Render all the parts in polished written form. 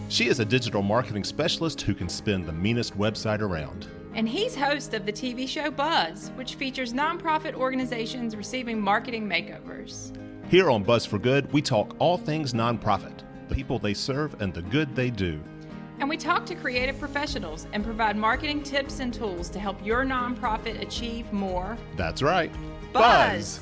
She is a digital marketing specialist who can spin the meanest website around. And he's host of the TV show Buzz, which features nonprofit organizations receiving marketing makeovers. Here on Buzz for Good, we talk all things nonprofit, the people they serve and the good they do. And we talk to creative professionals and provide marketing tips and tools to help your nonprofit achieve more. That's right. Buzz!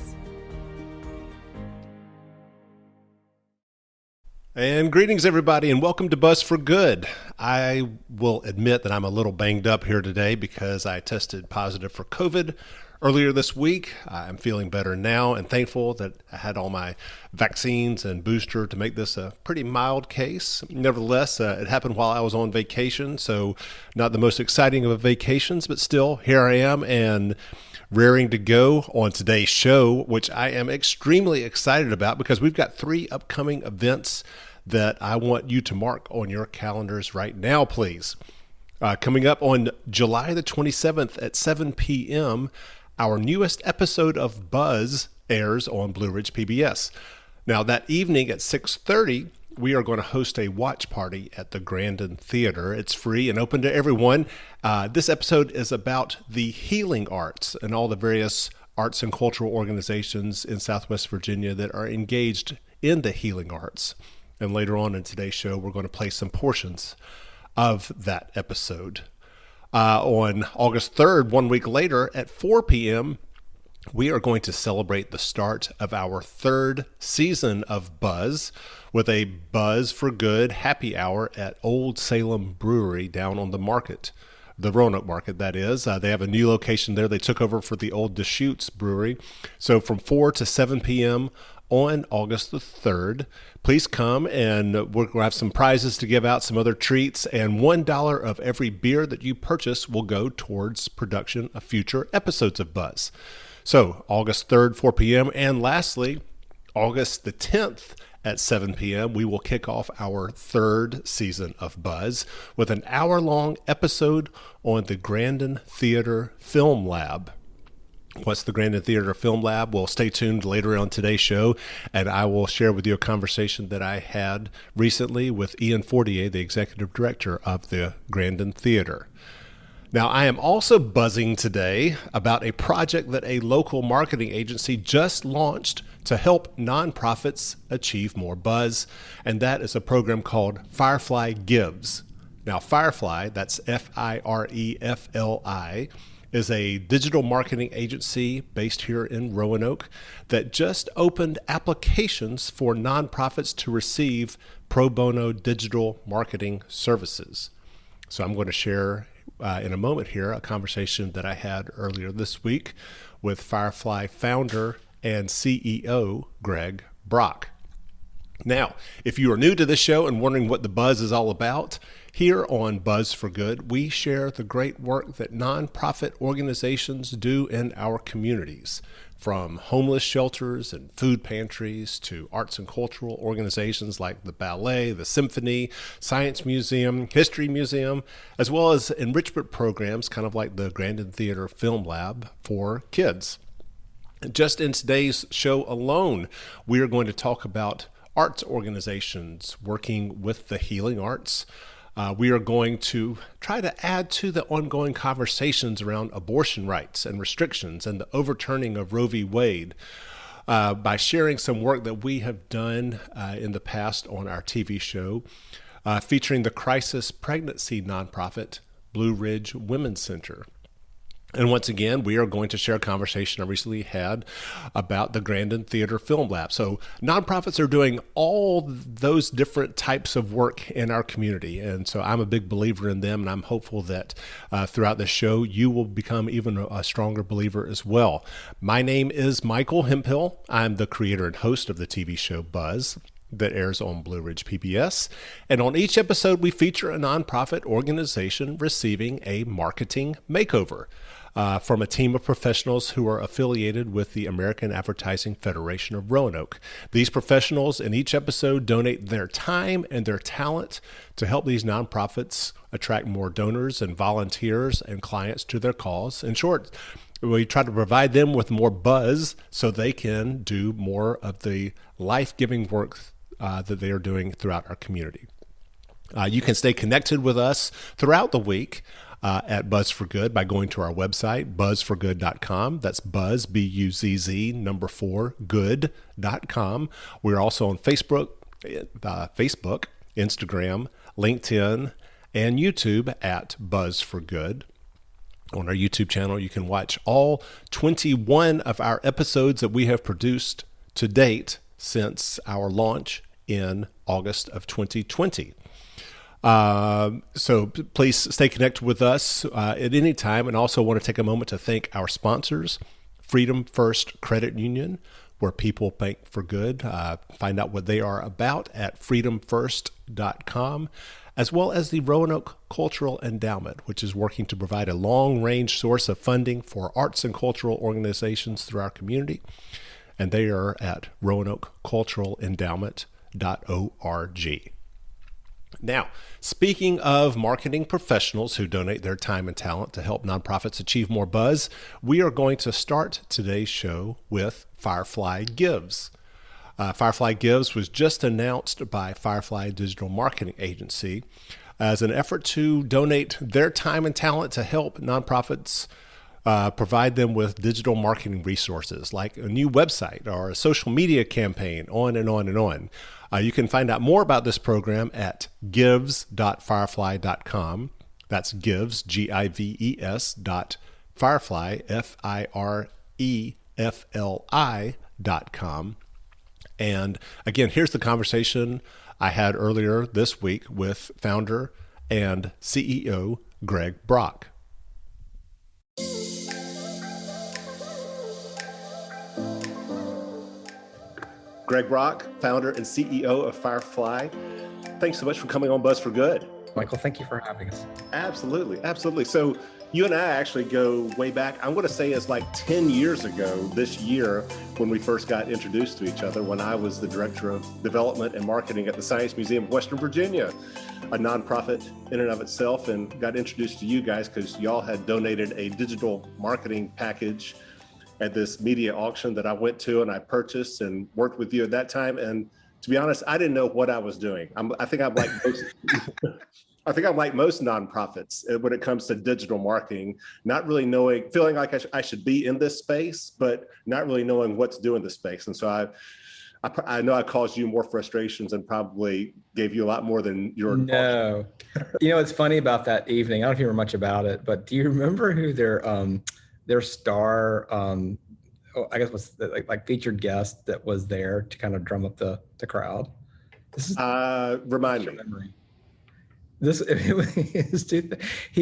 And greetings, everybody, and welcome to Buzz for Good. I will admit that I'm a little banged up here today because I tested positive for COVID earlier this week. I'm feeling better now and thankful that I had all my vaccines and booster to make this a pretty mild case. Nevertheless, it happened while I was on vacation, so not the most exciting of vacations, but still, here I am and raring to go on today's show, which I am extremely excited about because we've got 3 upcoming events that I want you to mark on your calendars right now, please. Coming up on July the 27th at 7 p.m., our newest episode of Buzz airs on Blue Ridge PBS. Now, that evening at 6:30, we are going to host a watch party at the Grandin Theatre. It's free and open to everyone. This episode is about the healing arts and all the various arts and cultural organizations in Southwest Virginia that are engaged in the healing arts. And later on in today's show, we're going to play some portions of that episode. On August 3rd, 1 week later at 4 p.m., we are going to celebrate the start of our 3rd season of Buzz with a Buzz for Good happy hour at Old Salem Brewery down on the market, the Roanoke Market, that is. They have a new location there. They took over for the old Deschutes Brewery. So from 4 to 7 p.m. on August the 3rd, please come, and we're going to have some prizes to give out, some other treats, and $1 of every beer that you purchase will go towards production of future episodes of Buzz. So August 3rd, 4 p.m. And lastly, August the 10th at 7 p.m., we will kick off our 3rd season of Buzz with an hour-long episode on the Grandin Theatre Film Lab. What's the Grandin Theatre Film Lab? Well, stay tuned later on today's show, and I will share with you a conversation that I had recently with Ian Fortier, the executive director of the Grandin Theatre. Now, I am also buzzing today about a project that a local marketing agency just launched to help nonprofits achieve more buzz, and that is a program called Firefly Gives. Now, Firefly, that's Firefli, is a digital marketing agency based here in Roanoke that just opened applications for nonprofits to receive pro bono digital marketing services. So I'm going to share in a moment here a conversation that I had earlier this week with Firefly founder and CEO Greg Brock. Now, if you are new to this show and wondering what the Buzz is all about, here on Buzz for Good, we share the great work that nonprofit organizations do in our communities, from homeless shelters and food pantries to arts and cultural organizations like the ballet, the symphony, science museum, history museum, as well as enrichment programs kind of like the Grandin Theatre Film Lab for kids. Just in today's show alone, we are going to talk about arts organizations working with the healing arts. We are going to try to add to the ongoing conversations around abortion rights and restrictions and the overturning of Roe v. Wade by sharing some work that we have done in the past on our TV show featuring the crisis pregnancy nonprofit Blue Ridge Women's Center. And once again, we are going to share a conversation I recently had about the Grandin Theatre Film Lab. So nonprofits are doing all those different types of work in our community. And so I'm a big believer in them, and I'm hopeful that throughout the show, you will become even a stronger believer as well. My name is Michael Hemphill. I'm the creator and host of the TV show Buzz that airs on Blue Ridge PBS. And on each episode, we feature a nonprofit organization receiving a marketing makeover from a team of professionals who are affiliated with the American Advertising Federation of Roanoke. These professionals in each episode donate their time and their talent to help these nonprofits attract more donors and volunteers and clients to their cause. In short, we try to provide them with more buzz so they can do more of the life-giving work that they are doing throughout our community. You can stay connected with us throughout the week at Buzz for Good by going to our website, buzzforgood.com. That's buzz, B-U-Z-Z, number 4, good.com. We're also on Facebook, Instagram, LinkedIn, and YouTube at Buzz for Good. On our YouTube channel, you can watch all 21 of our episodes that we have produced to date since our launch in August of 2020. So please stay connected with us at any time. And also want to take a moment to thank our sponsors, Freedom First Credit Union, where people bank for good. Find out what they are about at freedomfirst.com, as well as the Roanoke Cultural Endowment, which is working to provide a long-range source of funding for arts and cultural organizations through our community. And they are at roanokeculturalendowment.org. Now, speaking of marketing professionals who donate their time and talent to help nonprofits achieve more buzz, we are going to start today's show with Firefly Gives. Firefly Gives was just announced by Firefly Digital Marketing Agency as an effort to donate their time and talent to help nonprofits provide them with digital marketing resources like a new website or a social media campaign, on and on and on. You can find out more about this program at gives.firefly.com. That's gives, G-I-V-E-S, Firefly, Firefly.com. And again, here's the conversation I had earlier this week with founder and CEO Greg Brock. Greg Brock, founder and CEO of Firefly. Thanks so much for coming on Buzz for Good. Michael, thank you for having us. Absolutely, absolutely. So you and I actually go way back. I'm going to say it's like 10 years ago this year when we first got introduced to each other, when I was the director of development and marketing at the Science Museum of Western Virginia, a nonprofit in and of itself, and got introduced to you guys because y'all had donated a digital marketing package at this media auction that I went to and I purchased and worked with you at that time. And to be honest, I didn't know what I was doing. I think I'm like most, I think I'm like most nonprofits when it comes to digital marketing, not really knowing, feeling like I should be in this space, but not really knowing what to do in this space. And so I know I caused you more frustrations and probably gave you a lot more than your. No, it's funny about that evening. I don't remember much about it, but do you remember who their star, I guess was like featured guest that was there to kind of drum up the crowd? This is remind me. Memory. He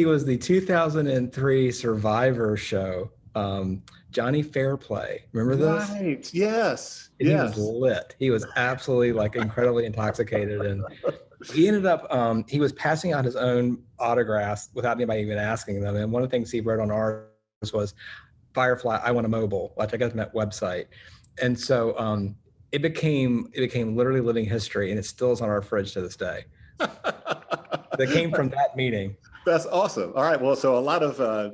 was the 2003 Survivor show, Johnny Fairplay. Remember this? Right. Yes. And yes. He was lit. He was absolutely like incredibly intoxicated, and he ended up. He was passing out his own autographs without anybody even asking them. And one of the things he wrote on ours was, "Firefly, I want a mobile," which I guess meant website. And so it became literally living history, and it still is on our fridge to this day. That came from that meeting. That's awesome. All right. Well, so a lot of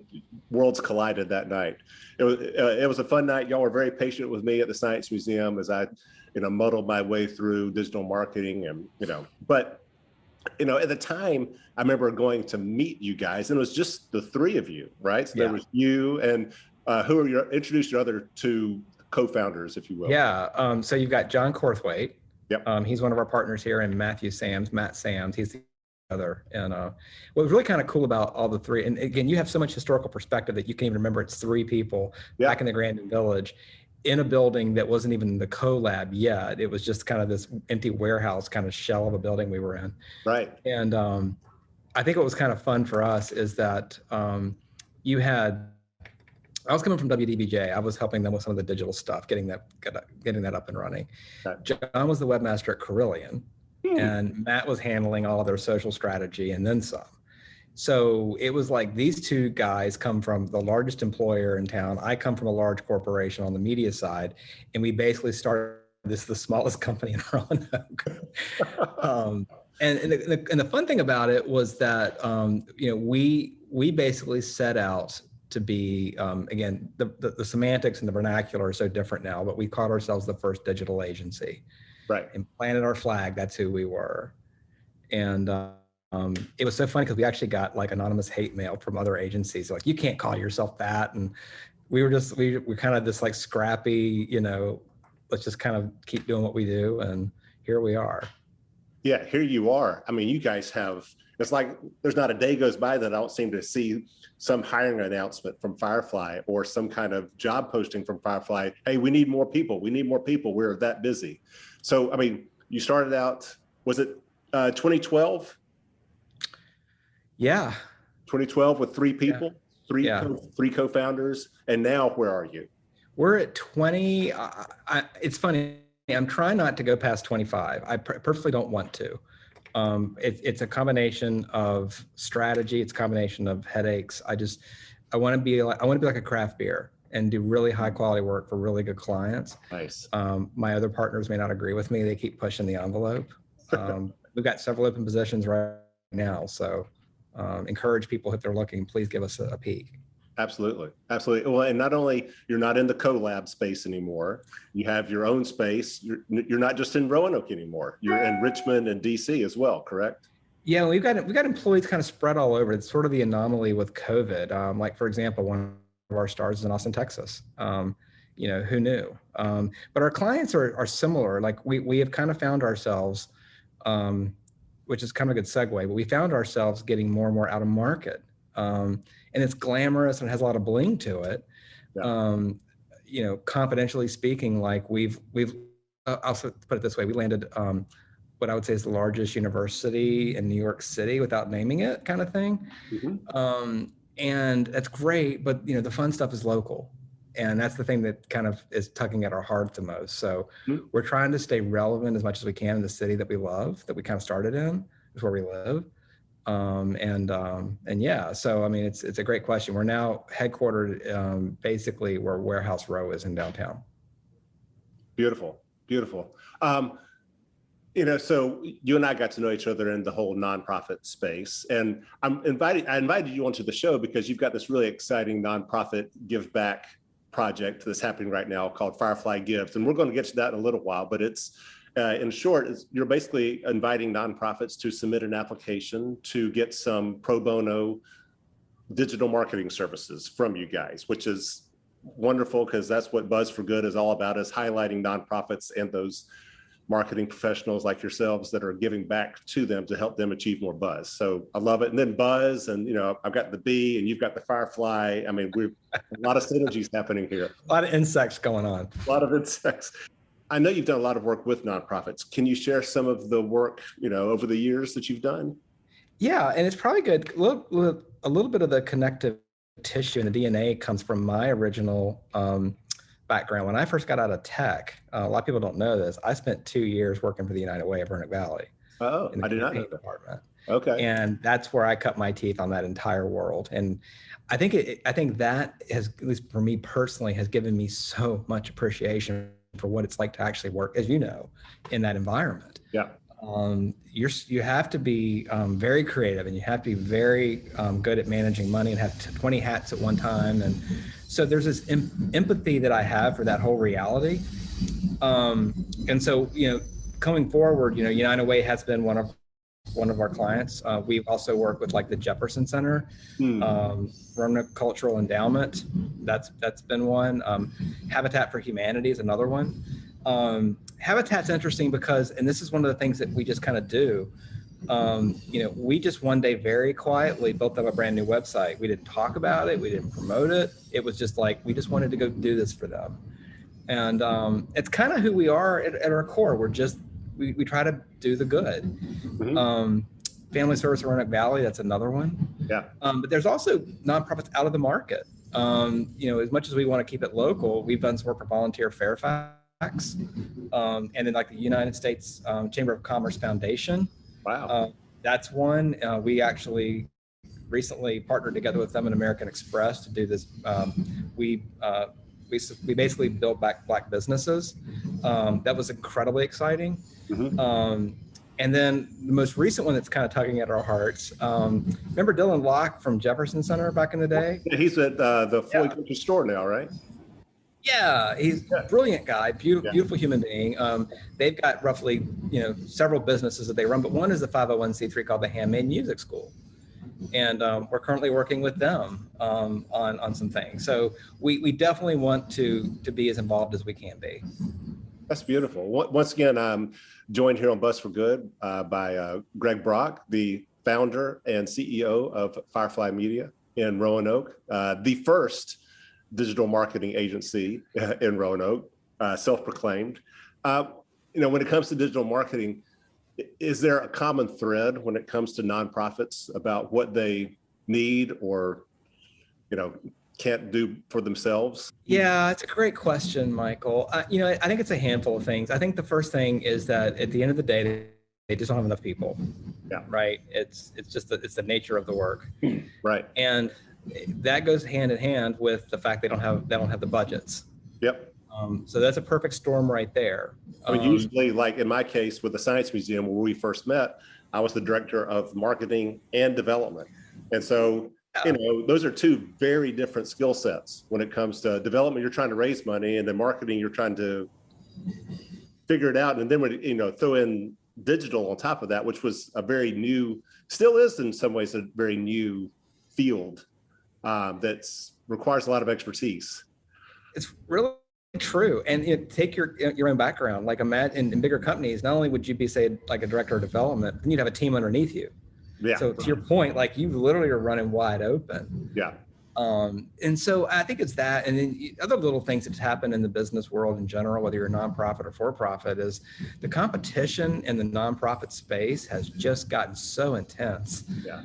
worlds collided that night. It was a fun night. Y'all were very patient with me at the Science Museum as I, muddled my way through digital marketing and, but, at the time I remember going to meet you guys and it was just the three of you, right? So there was you and introduce your other two co-founders, if you will. Yeah. So you've got John Corthwaite. Yep. He's one of our partners here, and Matt Sams, he's the other. And what was really kind of cool about all the three, and again, you have so much historical perspective that you can't even remember it's three people back in the Grandin Village in a building that wasn't even the co-lab yet. It was just kind of this empty warehouse kind of shell of a building we were in. Right. And I think what was kind of fun for us is that I was coming from WDBJ. I was helping them with some of the digital stuff, getting that up and running. Okay. John was the webmaster at Carilion, and Matt was handling all of their social strategy and then some. So it was like these two guys come from the largest employer in town. I come from a large corporation on the media side, and we basically started the smallest company in Roanoke. And the fun thing about it was that we basically set out to be, again, the semantics and the vernacular are so different now, but we called ourselves the first digital agency. Right. And planted our flag, that's who we were. And it was so funny because we actually got like anonymous hate mail from other agencies. Like, you can't call yourself that. And we were kind of this like scrappy, let's just kind of keep doing what we do. And here we are. Yeah, here you are. I mean, you guys have, it's like there's not a day goes by that I don't seem to see some hiring announcement from Firefly or some kind of job posting from Firefly. Hey, we need more people. We need more people. We're that busy. So, I mean, you started out, was it 2012? Yeah. 2012 with three people, three co-founders. And now where are you? We're at 20. It's funny. I'm trying not to go past 25. I personally don't want to. It's a combination of strategy. It's a combination of headaches. I want to be like a craft beer and do really high quality work for really good clients. Nice. My other partners may not agree with me. They keep pushing the envelope. We've got several open positions right now. So encourage people, if they're looking, please give us a peek. Absolutely. Absolutely. Well, and not only you're not in the collab space anymore, you have your own space. You're not just in Roanoke anymore. You're in Richmond and DC as well, correct? Yeah, we've got employees kind of spread all over. It's sort of the anomaly with COVID. Like, for example, one of our stars is in Austin, Texas. Who knew? But our clients are similar. Like, we have kind of found ourselves, which is kind of a good segue, but we found ourselves getting more and more out of market. And it's glamorous and has a lot of bling to it. Yeah. Confidentially speaking, like we've I'll put it this way, we landed what I would say is the largest university in New York City without naming it, kind of thing. Mm-hmm. And that's great, but the fun stuff is local. And that's the thing that kind of is tugging at our heart the most. So we're trying to stay relevant as much as we can in the city that we love, that we kind of started in, is where we live. And yeah, so I mean, it's a great question. We're now headquartered basically where Warehouse Row is in downtown. Beautiful, beautiful. So you and I got to know each other in the whole nonprofit space, and I invited you onto the show because you've got this really exciting nonprofit give back project that's happening right now called Firefly Gives, and we're going to get to that in a little while, but it's in short, you're basically inviting nonprofits to submit an application to get some pro bono digital marketing services from you guys, which is wonderful because that's what Buzz for Good is all about, is highlighting nonprofits and those marketing professionals like yourselves that are giving back to them to help them achieve more buzz. So I love it. And then Buzz, and I've got the bee and you've got the Firefly. I mean, we've a lot of synergies happening here. A lot of insects going on. A lot of insects. I know you've done a lot of work with nonprofits. Can you share some of the work, over the years that you've done? Yeah, and it's probably good. A little bit of the connective tissue and the DNA comes from my original background. When I first got out of tech, a lot of people don't know this. I spent 2 years working for the United Way of Roanoke Valley. Oh, in the I did not know department. Okay. And that's where I cut my teeth on that entire world. And I think that has, at least for me personally, has given me so much appreciation for what it's like to actually work, as you know, in that environment. Yeah. You have to be very creative, and you have to be very good at managing money and have 20 hats at one time. And so there's this empathy that I have for that whole reality. And so, coming forward, United Way has been one of our clients. We've also worked with like the Jefferson Center, Roanoke Cultural Endowment. That's been one. Habitat for Humanity is another one. Habitat's interesting because, and this is one of the things that we just kind of do. We just one day very quietly built up a brand new website. We didn't talk about it. We didn't promote it. It was just like, we just wanted to go do this for them. And it's kind of who we are at our core. We try to do the good. Mm-hmm. Family Service of Roanoke Valley, that's another one. Yeah. But there's also nonprofits out of the market. As much as we want to keep it local, we've done some work for Volunteer Fairfax, and then like the United States Chamber of Commerce Foundation. Wow. That's one. We actually recently partnered together with them and American Express to do this. We basically built back Black businesses. That was incredibly exciting. Mm-hmm. And then the most recent one that's kind of tugging at our hearts. Remember Dylan Locke from Jefferson Center back in the day? He's at the Floyd Country store now, right? Yeah, he's a brilliant guy, beautiful human being. They've got roughly, several businesses that they run, but one is a 501c3 called the Handmade Music School. And we're currently working with them on some things. So we definitely want to be as involved as we can be. That's beautiful. Once again, I'm joined here on Bus for Good by Greg Brock, the founder and CEO of Firefly Media in Roanoke, the first digital marketing agency in Roanoke, self-proclaimed. When it comes to digital marketing, is there a common thread when it comes to nonprofits about what they need or, can't do for themselves? Yeah, it's a great question, Michael. I think it's a handful of things. I think the first thing is that at the end of the day, they just don't have enough people. Yeah. Right. It's the nature of the work. Right. And that goes hand in hand with the fact they don't have the budgets. Yep. So that's a perfect storm right there. Usually, like in my case with the Science Museum where we first met, I was the director of marketing and development. And so, those are two very different skill sets. When it comes to development, you're trying to raise money, and then marketing, you're trying to figure it out. And then when, throw in digital on top of that, which was a very new, still is in some ways a very new field that requires a lot of expertise. It's really true. And take your own background. Like imagine in bigger companies, not only would you be, say, like a director of development, then you'd have a team underneath you. Yeah. So to your point, like you literally are running wide open. Yeah. And so I think it's that. And then other little things that happen in the business world in general, whether you're a nonprofit or for-profit, is the competition in the nonprofit space has just gotten so intense. Yeah.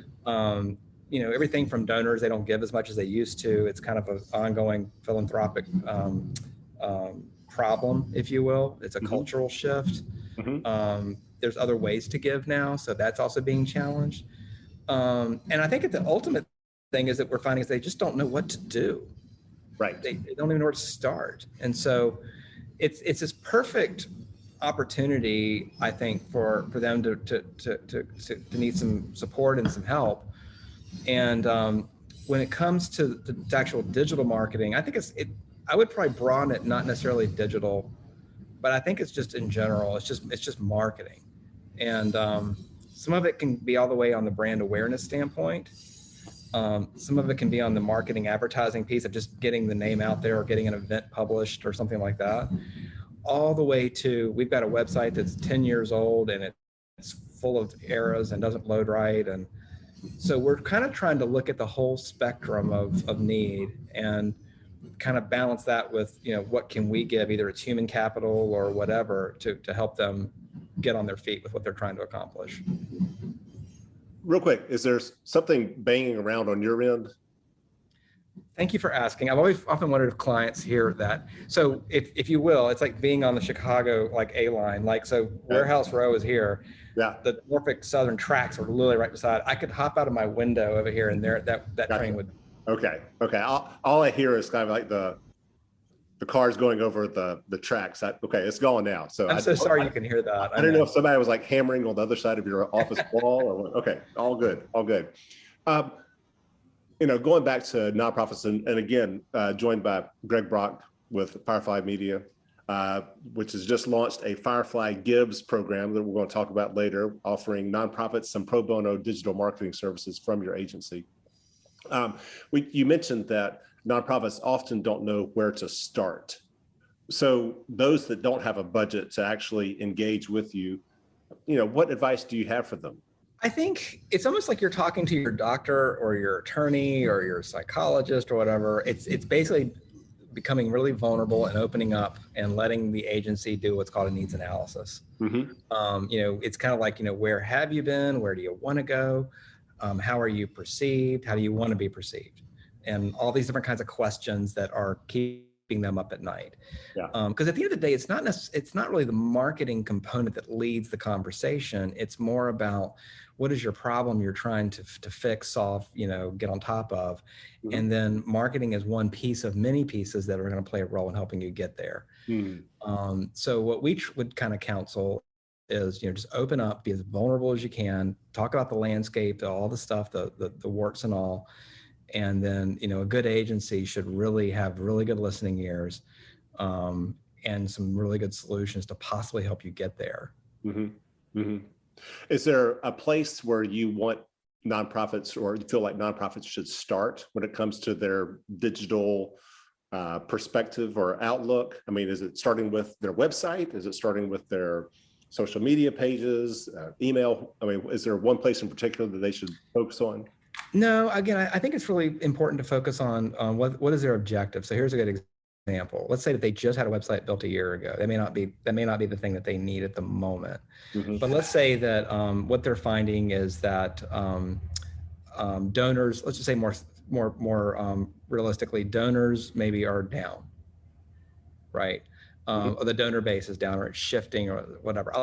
Everything from donors, they don't give as much as they used to. It's kind of an ongoing philanthropic problem, if you will. It's a cultural shift. There's other ways to give now, so that's also being challenged. And I think the ultimate thing is that we're finding is they just don't know what to do. Right. They don't even know where to start. And so it's this perfect opportunity, I think, for them to need some support and some help. And when it comes to the actual digital marketing, I think I would probably broaden it, not necessarily digital, but I think it's just in general, it's just marketing. And some of it can be all the way on the brand awareness standpoint. Some of it can be on the marketing advertising piece of just getting the name out there or getting an event published or something like that, all the way to, we've got a website that's 10 years old and it's full of errors and doesn't load right. And so we're kind of trying to look at the whole spectrum of need and kind of balance that with, what can we give, either it's human capital or whatever, to help them get on their feet with what they're trying to accomplish. Real quick, is there something banging around on your end? Thank you for asking. I've often wondered if clients hear that. So if you will, it's like being on the Chicago A line. So Warehouse Row is here. Yeah. The Norfolk Southern tracks are literally right beside. I could hop out of my window over here and there that Gotcha. Train would. Okay. All I hear is kind of like the cars going over the tracks. Okay, it's gone now. So I'm so sorry you can hear that. I don't know if somebody was hammering on the other side of your office wall or what. Okay, all good. Going back to nonprofits and again, joined by Greg Brock with Firefly Media, which has just launched a Firefly Gives program that we're going to talk about later, offering nonprofits some pro bono digital marketing services from your agency. You mentioned that nonprofits often don't know where to start. So those that don't have a budget to actually engage with you, what advice do you have for them? I think it's almost like you're talking to your doctor or your attorney or your psychologist or whatever. It's basically becoming really vulnerable and opening up and letting the agency do what's called a needs analysis. It's kind of like, where have you been? Where do you want to go? How are you perceived? How do you want to be perceived? And all these different kinds of questions that are keeping them up at night. Yeah. Because at the end of the day, it's not really the marketing component that leads the conversation. It's more about what is your problem you're trying to fix, solve, get on top of. And then marketing is one piece of many pieces that are going to play a role in helping you get there. So what we would kind of counsel is, just open up, be as vulnerable as you can, talk about the landscape, all the stuff, the warts and all. And then, a good agency should really have really good listening ears, and some really good solutions to possibly help you get there. Mm-hmm. Mm-hmm. Is there a place where you want nonprofits, or you feel like nonprofits should start when it comes to their digital perspective or outlook? I mean, is it starting with their website? Is it starting with their social media pages, email? I mean, is there one place in particular that they should focus on? No, again, I think it's really important to focus on what is their objective. So here's a good example. Let's say that they just had a website built a year ago. That may not be the thing that they need at the moment. Mm-hmm. But let's say that what they're finding is that donors, let's just say more realistically, donors maybe are down, right? Or the donor base is down, or it's shifting, or whatever.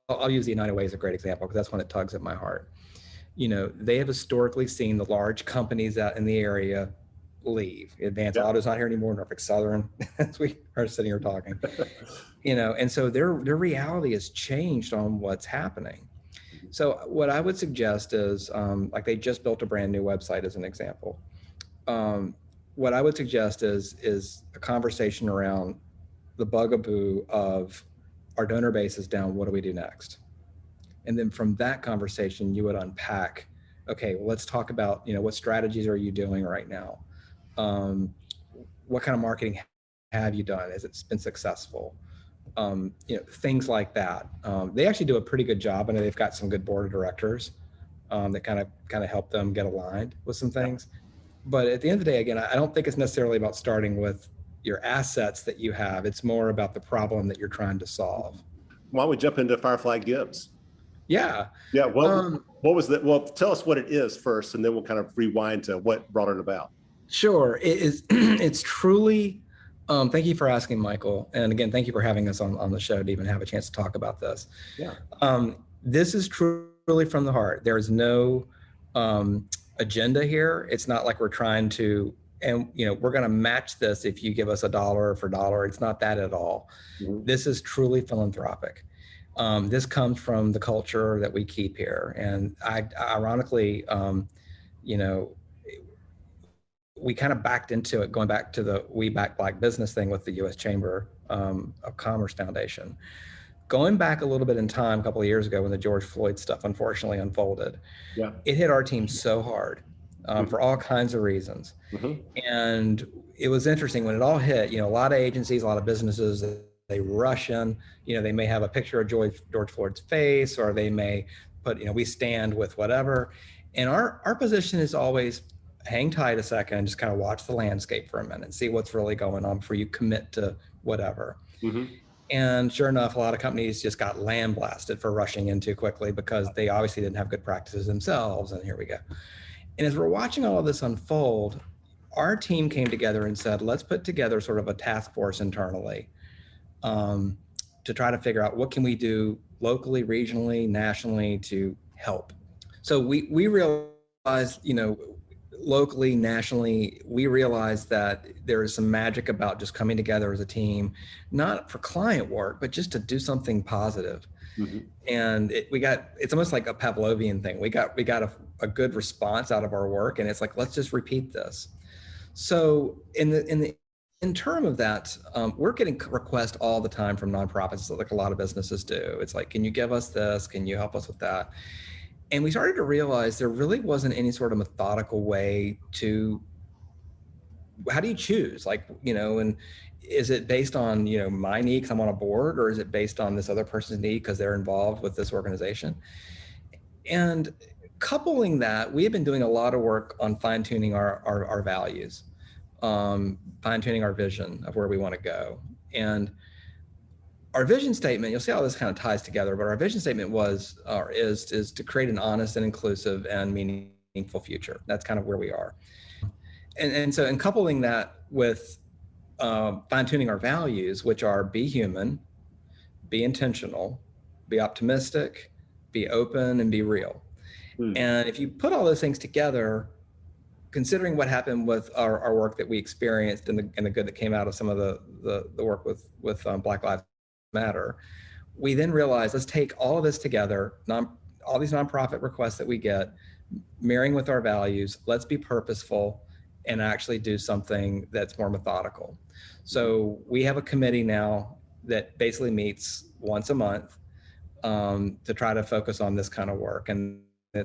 I'll use the United Way as a great example, because that's one that tugs at my heart. You know, they have historically seen the large companies out in the area leave. Advance Auto's not here anymore, Norfolk Southern, as we are sitting here talking. You know, and so their reality has changed on what's happening. So what I would suggest is, like they just built a brand new website as an example. What I would suggest is a conversation around the bugaboo of our donor base is down, what do we do next? And then from that conversation, you would unpack, okay, well, let's talk about, you know, what strategies are you doing right now? What kind of marketing have you done? Has it been successful? You know, things like that. They actually do a pretty good job. I know they've got some good board of directors that kind of help them get aligned with some things. But at the end of the day, again, I don't think it's necessarily about starting with your assets that you have. It's more about the problem that you're trying to solve. Why don't we jump into Firefly Gibbs? Yeah. Yeah. What was that? Well, tell us what it is first, and then we'll kind of rewind to what brought it about. Sure. It is. It's truly. Thank you for asking, Michael. And again, thank you for having us on the show to even have a chance to talk about this. Yeah. This is truly from the heart. There is no agenda here. It's not like we're trying to, and you know, we're going to match this if you give us $1 for $1. It's not that at all. Mm-hmm. This is truly philanthropic. This comes from the culture that we keep here. And ironically, you know, we kind of backed into it, going back to the We Back Black Business thing with the U.S. Chamber of Commerce Foundation. Going back a little bit in time, a couple of years ago when the George Floyd stuff unfortunately unfolded, it hit our team so hard for all kinds of reasons. Mm-hmm. And it was interesting when it all hit, you know, a lot of agencies, a lot of businesses, they rush in, you know, they may have a picture of George Floyd's face, or they may put, you know, we stand with whatever. And our position is always hang tight a second and just kind of watch the landscape for a minute and see what's really going on before you commit to whatever. Mm-hmm. And sure enough, a lot of companies just got lambasted for rushing in too quickly because they obviously didn't have good practices themselves. And here we go. And as we're watching all of this unfold, our team came together and said, let's put together sort of a task force internally to try to figure out what can we do locally, regionally, nationally to help. So we realized, you know, locally, nationally, we realized that there is some magic about just coming together as a team, not for client work, but just to do something positive. Mm-hmm. And it's almost like a Pavlovian thing. We got a good response out of our work, and it's like, let's just repeat this. So in term of that, we're getting requests all the time from nonprofits, like a lot of businesses do. It's like, can you give us this? Can you help us with that? And we started to realize there really wasn't any sort of methodical way to, how do you choose? Like, you know, and is it based on, you know, my need because I'm on a board, or is it based on this other person's need because they're involved with this organization? And coupling that, we have been doing a lot of work on fine-tuning our values, fine-tuning our vision of where we want to go. And our vision statement, you'll see how this kind of ties together, but our vision statement is to create an honest and inclusive and meaningful future. That's kind of where we are. And so in coupling that with fine-tuning our values, which are be human, be intentional, be optimistic, be open, and be real. And if you put all those things together, considering what happened with our work that we experienced and the good that came out of some of the work with Black Lives Matter, we then realized, let's take all of this together, all these nonprofit requests that we get, marrying with our values, let's be purposeful and actually do something that's more methodical. So we have a committee now that basically meets once a month to try to focus on this kind of work. And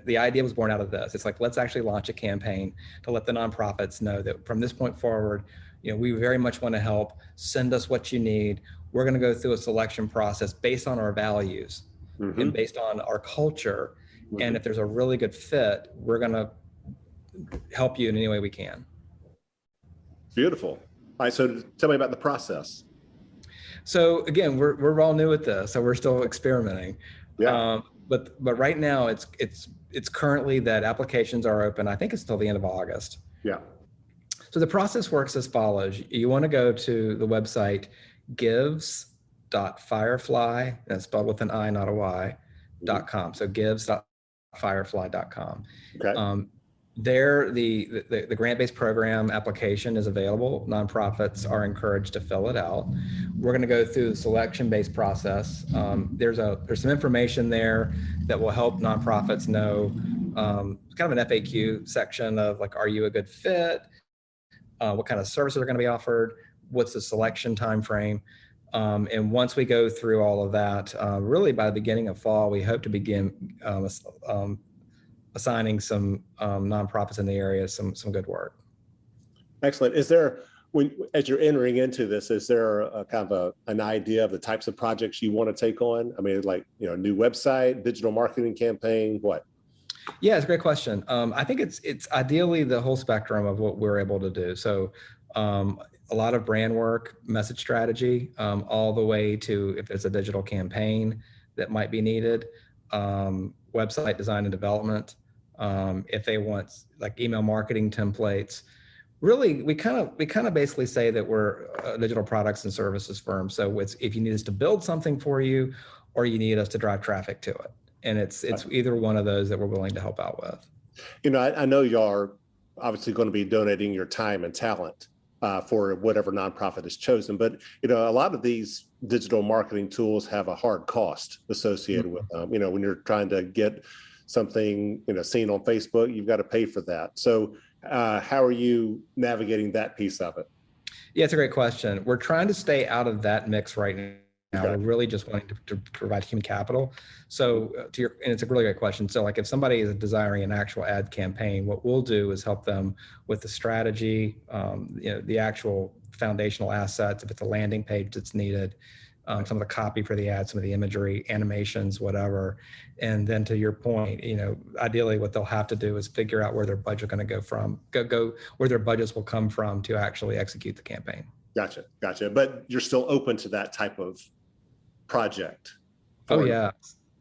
the idea was born out of this. It's like, let's actually launch a campaign to let the nonprofits know that from this point forward, we very much want to help. Send us what you need. We're going to go through a selection process based on our values and based on our culture. And if there's a really good fit, we're going to help you in any way we can. Beautiful. All right, so tell me about the process. So again, we're all new at this, so we're still experimenting. Yeah. But right now, it's currently that applications are open. I think it's till the end of August. Yeah. So the process works as follows. You want to go to the website gives.firefly, that's spelled with an I, not a Y, .com. So gives.firefly.com. Okay. There, the grant-based program application is available. Nonprofits are encouraged to fill it out. We're going to go through the selection-based process. There's some information there that will help nonprofits know, kind of an FAQ section of like, are you a good fit? What kind of services are going to be offered? What's the selection time frame? And once we go through all of that, really by the beginning of fall, we hope to begin assigning some nonprofits in the area some good work. Excellent. Is there, as you're entering into this, is there a kind of an idea of the types of projects you want to take on? I mean, like, new website, digital marketing campaign, what? Yeah, it's a great question. I think it's ideally the whole spectrum of what we're able to do. So a lot of brand work, message strategy, all the way to if there's a digital campaign that might be needed, website design and development, if they want like email marketing templates. Really, we kind of basically say that we're a digital products and services firm. So if you need us to build something for you, or you need us to drive traffic to it, and it's either one of those that we're willing to help out with. I know y'all are obviously going to be donating your time and talent for whatever nonprofit is chosen, but a lot of these digital marketing tools have a hard cost associated with them. When you're trying to get something seen on Facebook, you've got to pay for that. So how are you navigating that piece of it? Yeah, it's a great question. We're trying to stay out of that mix right now. Okay. We're really just wanting to provide human capital. So and it's a really great question. So like if somebody is desiring an actual ad campaign, what we'll do is help them with the strategy, the actual foundational assets, if it's a landing page that's needed, some of the copy for the ad, some of the imagery, animations, whatever. And then to your point, ideally what they'll have to do is figure out where their budget going to go where their budgets will come from to actually execute the campaign. Gotcha. But you're still open to that type of project? Oh yeah,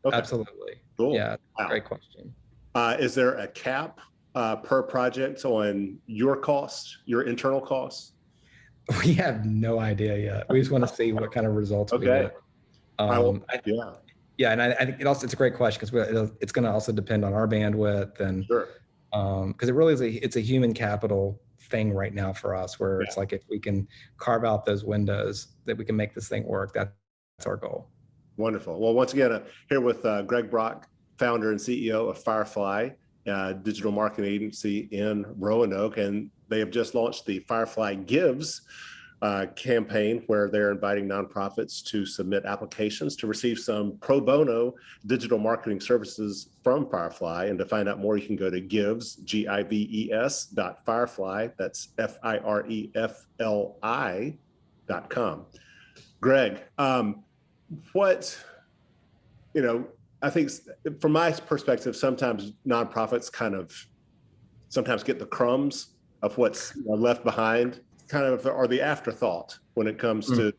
okay. Absolutely. Cool. Yeah, wow. Great question. Is there a cap per project on your costs, your internal costs? We have no idea yet. We just want to see what kind of results we get. Yeah, and I think it's a great question because it's going to also depend on our bandwidth and sure. Because it really is it's a human capital thing right now for us, where it's like if we can carve out those windows that we can make this thing work, that's our goal. Wonderful. Well, once again, here with Greg Brock, founder and CEO of Firefly, digital marketing agency in Roanoke, and they have just launched the Firefly Gives campaign, where they're inviting nonprofits to submit applications to receive some pro bono digital marketing services from Firefly. And to find out more, you can go to gives.firefly. That's FIREFLI.com. Greg, I think from my perspective, sometimes nonprofits sometimes get the crumbs of what's left behind, kind of are the afterthought when it comes to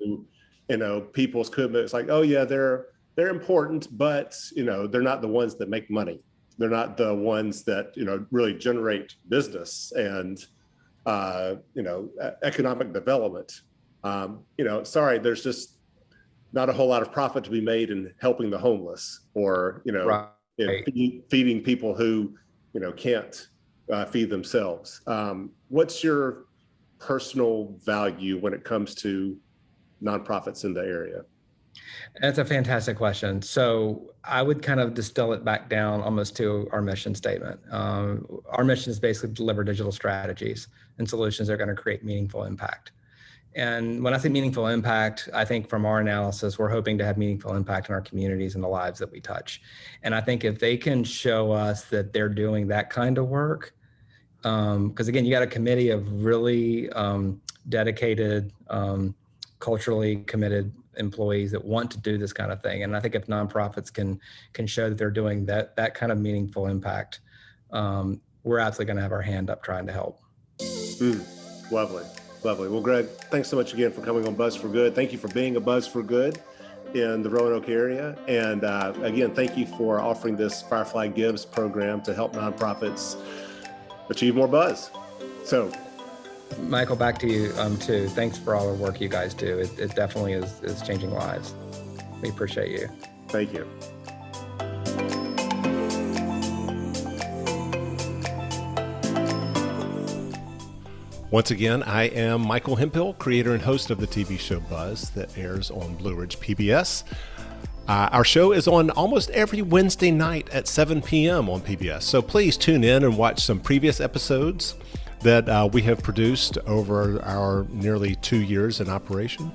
people's commitment. It's like, oh yeah, they're important, but they're not the ones that make money. They're not the ones that really generate business and economic development. There's just not a whole lot of profit to be made in helping the homeless or feeding people who can't feed themselves. What's your personal value when it comes to nonprofits in the area? That's a fantastic question. So I would kind of distill it back down almost to our mission statement. Our mission is basically to deliver digital strategies and solutions that are going to create meaningful impact. And when I say meaningful impact, I think from our analysis, we're hoping to have meaningful impact in our communities and the lives that we touch. And I think if they can show us that they're doing that kind of work, because again, you got a committee of really dedicated, culturally committed employees that want to do this kind of thing. And I think if nonprofits can show that they're doing that kind of meaningful impact, we're absolutely going to have our hand up trying to help. Lovely. Lovely. Well, Greg, thanks so much again for coming on Buzz for Good. Thank you for being a Buzz for Good in the Roanoke area. And again, thank you for offering this Firefly Gives program to help nonprofits achieve more buzz. So, Michael, back to you too. Thanks for all the work you guys do. It definitely is changing lives. We appreciate you. Thank you. Once again, I am Michael Hemphill, creator and host of the TV show Buzz that airs on Blue Ridge PBS. Our show is on almost every Wednesday night at 7 p.m. on PBS, so please tune in and watch some previous episodes that we have produced over our nearly 2 years in operation.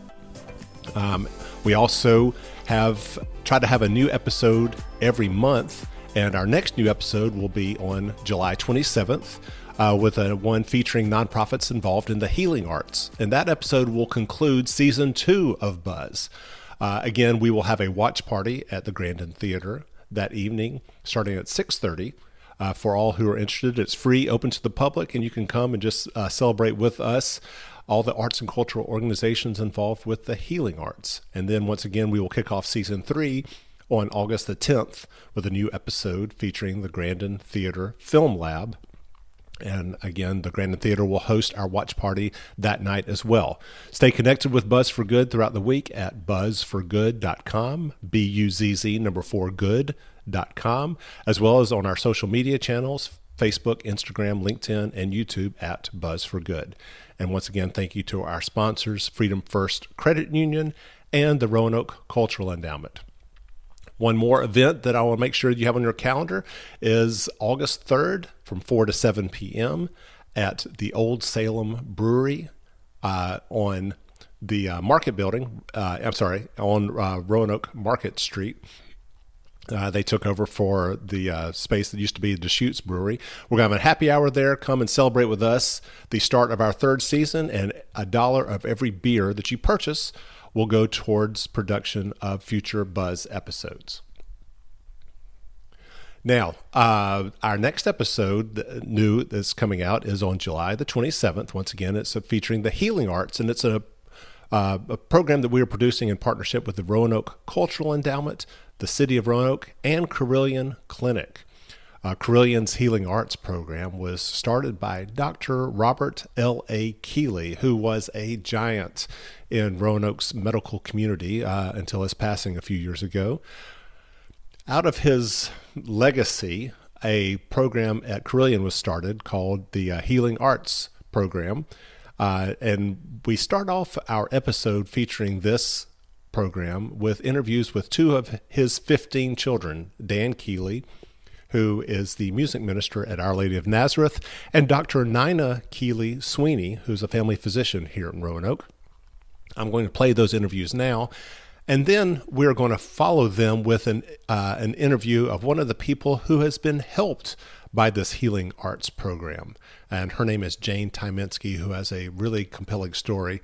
We also have tried to have a new episode every month, and our next new episode will be on July 27th. With one featuring nonprofits involved in the healing arts. And that episode will conclude season 2 of Buzz. Again, we will have a watch party at the Grandin Theatre that evening, starting at 6:30. For all who are interested, it's free, open to the public, and you can come and just celebrate with us, all the arts and cultural organizations involved with the healing arts. And then once again, we will kick off season 3 on August the 10th with a new episode featuring the Grandin Theatre Film Lab. And again, the Grandin Theatre will host our watch party that night as well. Stay connected with Buzz for Good throughout the week at buzzforgood.com, BUZZ4good.com, as well as on our social media channels, Facebook, Instagram, LinkedIn, and YouTube at Buzz for Good. And once again, thank you to our sponsors, Freedom First Credit Union and the Roanoke Cultural Endowment. One more event that I want to make sure you have on your calendar is August 3rd from 4 to 7 p.m. at the Old Salem Brewery on the Market Building. On Roanoke Market Street. They took over for the space that used to be Deschutes Brewery. We're going to have a happy hour there. Come and celebrate with us the start of our 3rd season, and $1 of every beer that you purchase will go towards production of future Buzz episodes. Now, our next episode, new, that's coming out, is on July the 27th. Once again, it's featuring the healing arts, and it's a program that we are producing in partnership with the Roanoke Cultural Endowment, the City of Roanoke, and Carilion Clinic. Carilion's Healing Arts program was started by Dr. Robert L.A. Keeley, who was a giant in Roanoke's medical community until his passing a few years ago. Out of his legacy, a program at Carilion was started called the Healing Arts program. And we start off our episode featuring this program with interviews with 2 of his 15 children, Dan Keeley, who is the music minister at Our Lady of Nazareth, and Dr. Nina Keeley Sweeney, who's a family physician here in Roanoke. I'm going to play those interviews now, and then we're going to follow them with an interview of one of the people who has been helped by this healing arts program. And her name is Jane Tyminski, who has a really compelling story.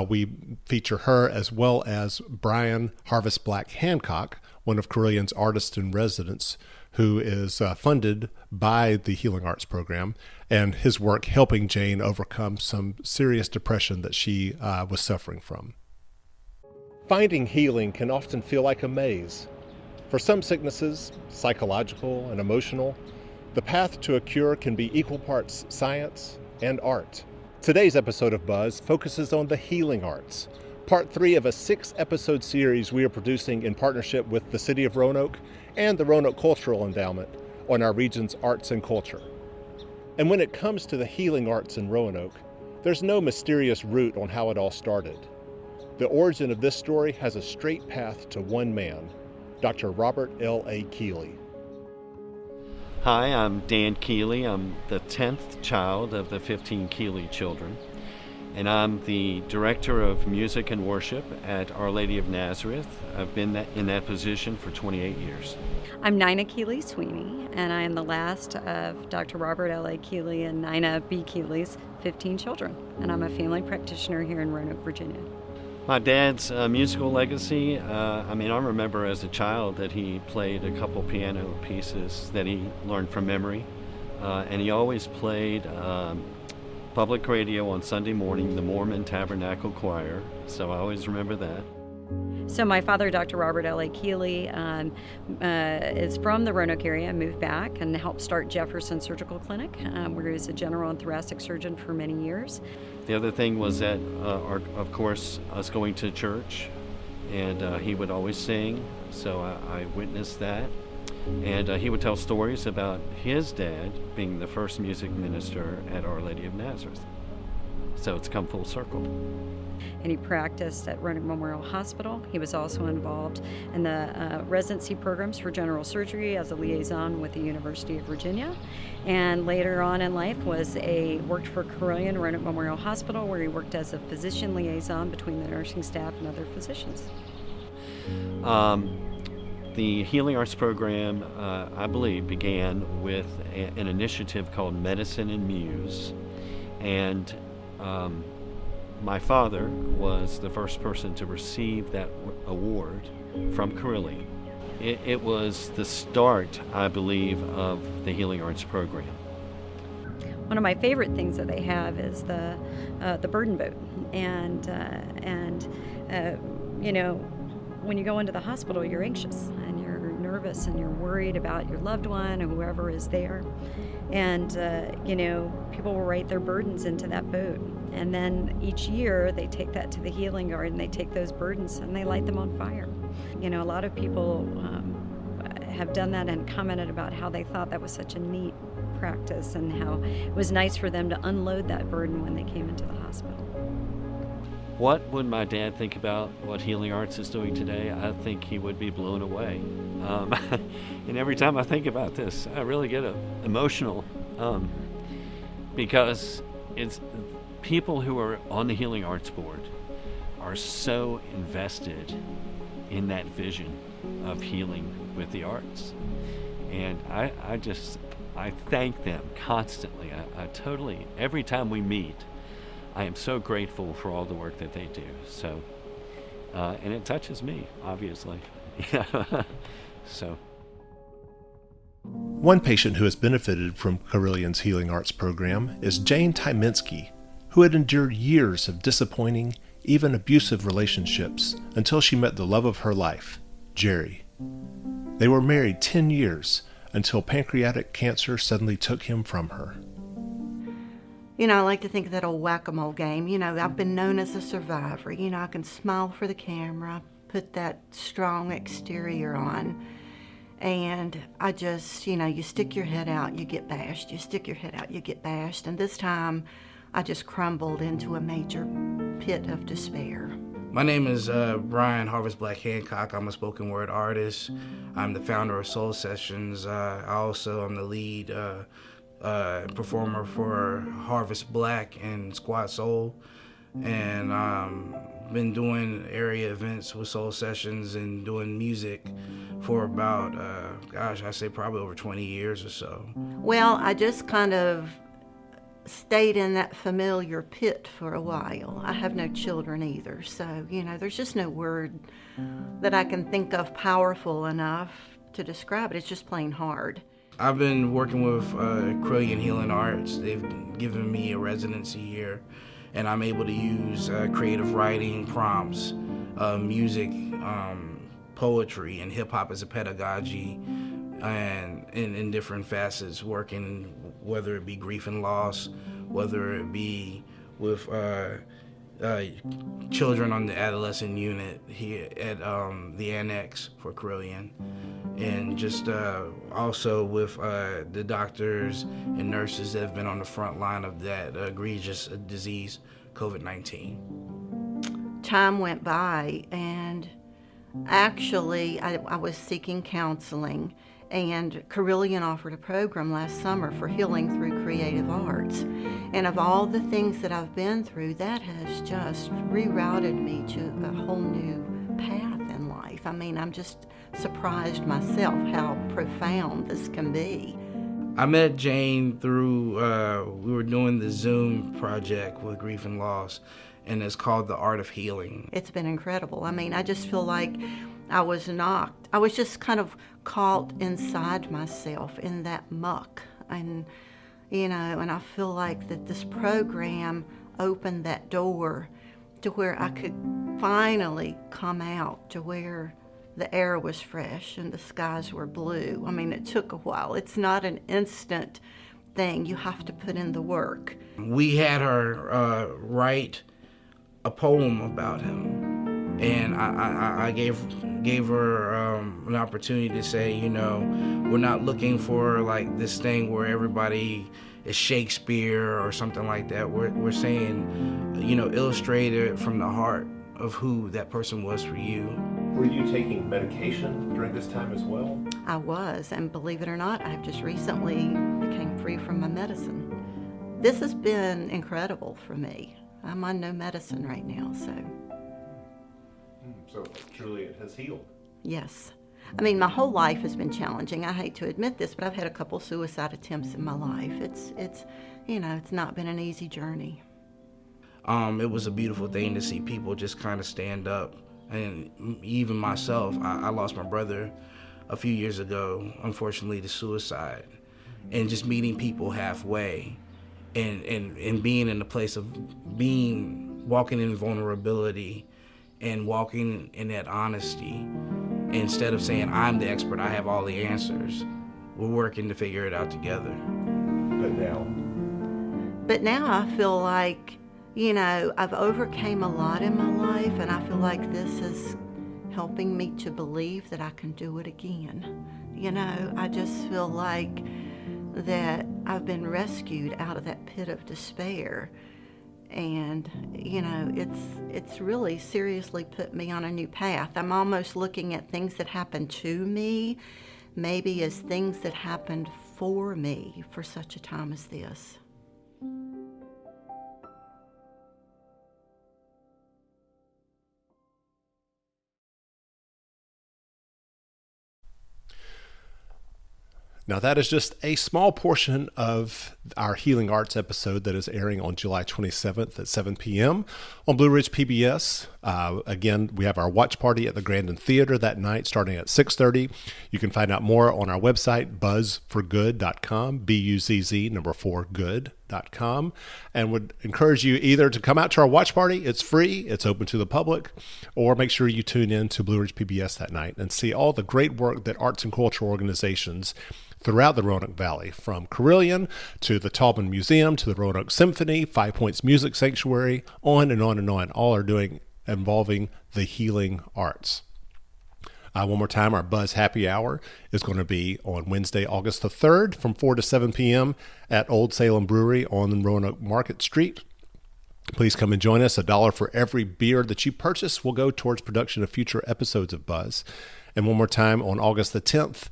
We feature her as well as Brian Harvest Black Hancock, one of Carilion's artists in residence, who is funded by the Healing Arts program, and his work helping Jane overcome some serious depression that she was suffering from. Finding healing can often feel like a maze. For some sicknesses, psychological and emotional, the path to a cure can be equal parts science and art. Today's episode of Buzz focuses on the healing arts, part 3 of a 6-episode series we are producing in partnership with the City of Roanoke and the Roanoke Cultural Endowment on our region's arts and culture. And when it comes to the healing arts in Roanoke, there's no mysterious route on how it all started. The origin of this story has a straight path to one man, Dr. Robert L.A. Keeley. Hi, I'm Dan Keeley. I'm the 10th child of the 15 Keeley children, and I'm the Director of Music and Worship at Our Lady of Nazareth. I've been in that position for 28 years. I'm Nina Keeley Sweeney, and I am the last of Dr. Robert L.A. Keeley and Nina B. Keeley's 15 children, and I'm a family practitioner here in Roanoke, Virginia. My dad's musical legacy, I remember as a child that he played a couple piano pieces that he learned from memory, and he always played public radio on Sunday morning, the Mormon Tabernacle Choir, so I always remember that. So my father, Dr. Robert L.A. Keeley, is from the Roanoke area, moved back and helped start Jefferson Surgical Clinic, where he was a general and thoracic surgeon for many years. The other thing was that, of course, us going to church, and he would always sing, so I witnessed that. And he would tell stories about his dad being the first music minister at Our Lady of Nazareth. So it's come full circle. And he practiced at Roanoke Memorial Hospital. He was also involved in the residency programs for general surgery as a liaison with the University of Virginia. And later on in life worked for Carilion Roanoke Memorial Hospital, where he worked as a physician liaison between the nursing staff and other physicians. The Healing Arts program, I believe, began with an initiative called Medicine and Muse. And my father was the first person to receive that award from Carilion. It was the start, I believe, of the Healing Arts program. One of my favorite things that they have is the burden boat, and when you go into the hospital, you're anxious and you're nervous and you're worried about your loved one or whoever is there. And, people will write their burdens into that boat. And then each year they take that to the healing garden, they take those burdens and they light them on fire. A lot of people have done that and commented about how they thought that was such a neat practice and how it was nice for them to unload that burden when they came into the hospital. What would my dad think about what Healing Arts is doing today? I think he would be blown away. And every time I think about this, I really get emotional because it's people who are on the Healing Arts Board are so invested in that vision of healing with the arts. And I thank them constantly. I totally, every time we meet, I am so grateful for all the work that they do. So, and it touches me, obviously. So. One patient who has benefited from Carilion's Healing Arts program is Jane Tyminski, who had endured years of disappointing, even abusive relationships until she met the love of her life, Jerry. They were married 10 years until pancreatic cancer suddenly took him from her. I like to think of that old whack-a-mole game. I've been known as a survivor. I can smile for the camera, put that strong exterior on, and I just, you stick your head out, you get bashed. You stick your head out, you get bashed. And this time, I just crumbled into a major pit of despair. My name is Brian Harvest Black Hancock. I'm a spoken word artist. I'm the founder of Soul Sessions. I also am the lead performer for Harvest Black and Squad Soul, and been doing area events with Soul Sessions and doing music for about I say probably over 20 years or so. Well, I just kind of stayed in that familiar pit for a while. I have no children either, so there's just no word that I can think of powerful enough to describe it. It's just plain hard. I've been working with Carilion Healing Arts. They've given me a residency here, and I'm able to use creative writing prompts, music, poetry, and hip-hop as a pedagogy, and in different facets, working whether it be grief and loss, whether it be with children on the adolescent unit here at the Annex for Carilion, and just also with the doctors and nurses that have been on the front line of that egregious disease, COVID-19. time went by, and actually I was seeking counseling, and Carilion offered a program last summer for healing through creative arts. And of all the things that I've been through, that has just rerouted me to a whole new path in life. I mean, I'm just surprised myself how profound this can be. I met Jane through, we were doing the Zoom project with grief and loss, and it's called The Art of Healing. It's been incredible. I mean, I just feel like I was just kind of caught inside myself in that muck. And, and I feel like that this program opened that door to where I could finally come out to where the air was fresh and the skies were blue. I mean, it took a while. It's not an instant thing. You have to put in the work. We had her write a poem about him, and I gave her an opportunity to say, we're not looking for like this thing where everybody is Shakespeare or something like that. We're saying, illustrate it from the heart of who that person was for you. Were you taking medication during this time as well? I was, and believe it or not, I've just recently became free from my medicine. This has been incredible for me. I'm on no medicine right now, so. So truly it has healed. Yes. I mean, my whole life has been challenging. I hate to admit this, but I've had a couple suicide attempts in my life. It's not been an easy journey. It was a beautiful thing to see people just kind of stand up. And even myself, I lost my brother a few years ago, unfortunately, to suicide. And just meeting people halfway and being in the place of walking in vulnerability and walking in that honesty. Instead of saying, I'm the expert, I have all the answers, we're working to figure it out together. But now I feel like, I've overcame a lot in my life, and I feel like this is helping me to believe that I can do it again. I just feel like that I've been rescued out of that pit of despair. And, it's really seriously put me on a new path. I'm almost looking at things that happened to me, maybe as things that happened for me for such a time as this. Now, that is just a small portion of our Healing Arts episode that is airing on July 27th at 7 p.m. on Blue Ridge PBS. Again, we have our watch party at the Grandin Theatre that night starting at 6:30. You can find out more on our website, buzzforgood.com, BUZZ4good.com, and would encourage you either to come out to our watch party. It's free, it's open to the public, or make sure you tune in to Blue Ridge PBS that night and see all the great work that arts and cultural organizations throughout the Roanoke Valley, from Carilion to the Taubman Museum to the Roanoke Symphony, 5 Points Music Sanctuary, on and on and on, all are doing involving the healing arts. One more time, our Buzz Happy Hour is going to be on Wednesday, August the 3rd from 4 to 7 p.m. at Old Salem Brewery on Roanoke Market Street. Please come and join us. $1 for every beer that you purchase will go towards production of future episodes of Buzz. And one more time, on August the 10th,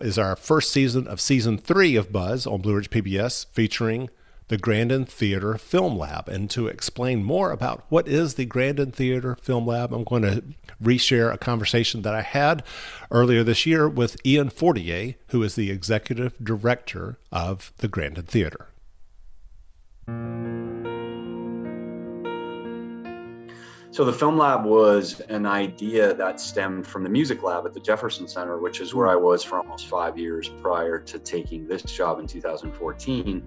is our first season of season 3 of Buzz on Blue Ridge PBS, featuring the Grandin Theatre Film Lab. And to explain more about what is the Grandin Theatre Film Lab, I'm going to reshare a conversation that I had earlier this year with Ian Fortier, who is the executive director of the Grandin Theatre. So the Film Lab was an idea that stemmed from the music lab at the Jefferson Center, which is where I was for almost 5 years prior to taking this job in 2014.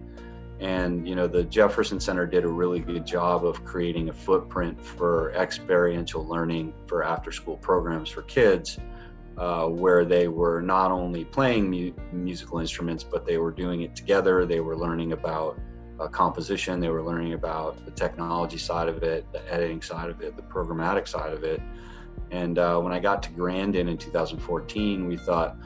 And, the Jefferson Center did a really good job of creating a footprint for experiential learning for after-school programs for kids, where they were not only playing musical instruments, but they were doing it together. They were learning about composition. They were learning about the technology side of it, the editing side of it, the programmatic side of it. And when I got to Grandin in 2014, we thought,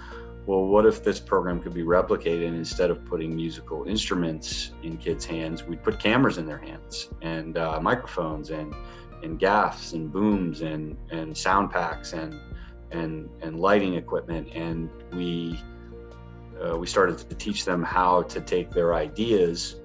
well, what if this program could be replicated, and instead of putting musical instruments in kids' hands, we'd put cameras in their hands and microphones and and gaffs and booms and sound packs and lighting equipment. And we started to teach them how to take their ideas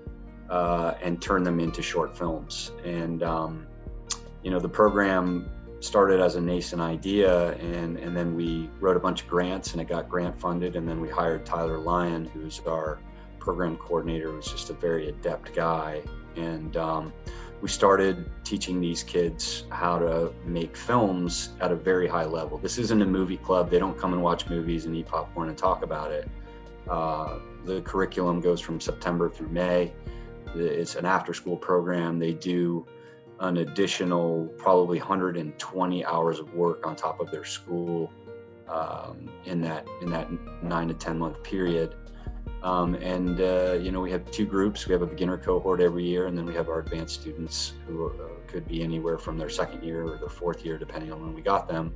and turn them into short films. And the program started as a nascent idea, and then we wrote a bunch of grants, and it got grant funded. And then we hired Tyler Lyon, who's our program coordinator, who's just a very adept guy. And we started teaching these kids how to make films at a very high level. This isn't a movie club. They don't come and watch movies and eat popcorn and talk about it. The curriculum goes from September through May. It's an after-school program. They do an additional probably 120 hours of work on top of their school in that 9 to 10 month period. We have two groups. We have a beginner cohort every year, and then we have our advanced students who could be anywhere from their second year or their fourth year, depending on when we got them.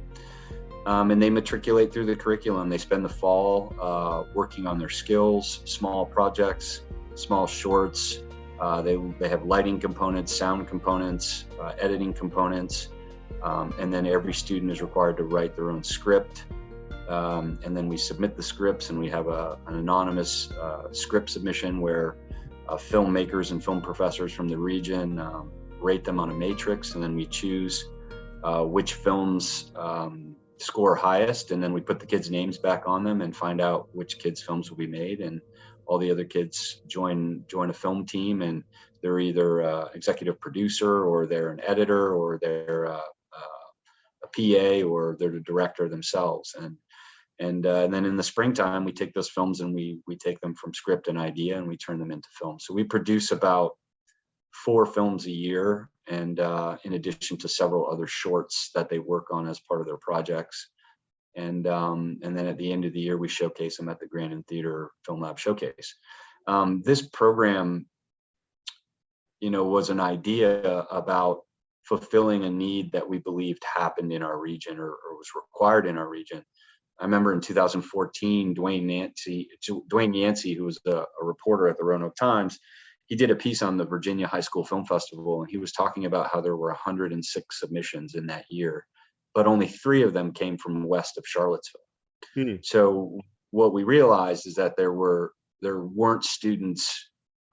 And they matriculate through the curriculum. They spend the fall working on their skills, small projects, small shorts. They have lighting components, sound components, editing components, and then every student is required to write their own script. And then we submit the scripts, and we have an anonymous script submission where filmmakers and film professors from the region rate them on a matrix, and then we choose which films score highest, and then we put the kids' names back on them and find out which kids' films will be made. And all the other kids join a film team, and they're either executive producer, or they're an editor, or they're a PA, or they're the director themselves. And then in the springtime, we take those films and we take them from script and idea, and we turn them into film. So we produce about 4 films a year, and in addition to several other shorts that they work on as part of their projects. And then at the end of the year, we showcase them at the Grandin Theatre Film Lab showcase. This program, was an idea about fulfilling a need that we believed happened in our region, or was required in our region. I remember in 2014, Dwayne Yancey, who was a reporter at the Roanoke Times, he did a piece on the Virginia High School Film Festival, and he was talking about how there were 106 submissions in that year, but only 3 of them came from west of Charlottesville. So what we realized is that there weren't students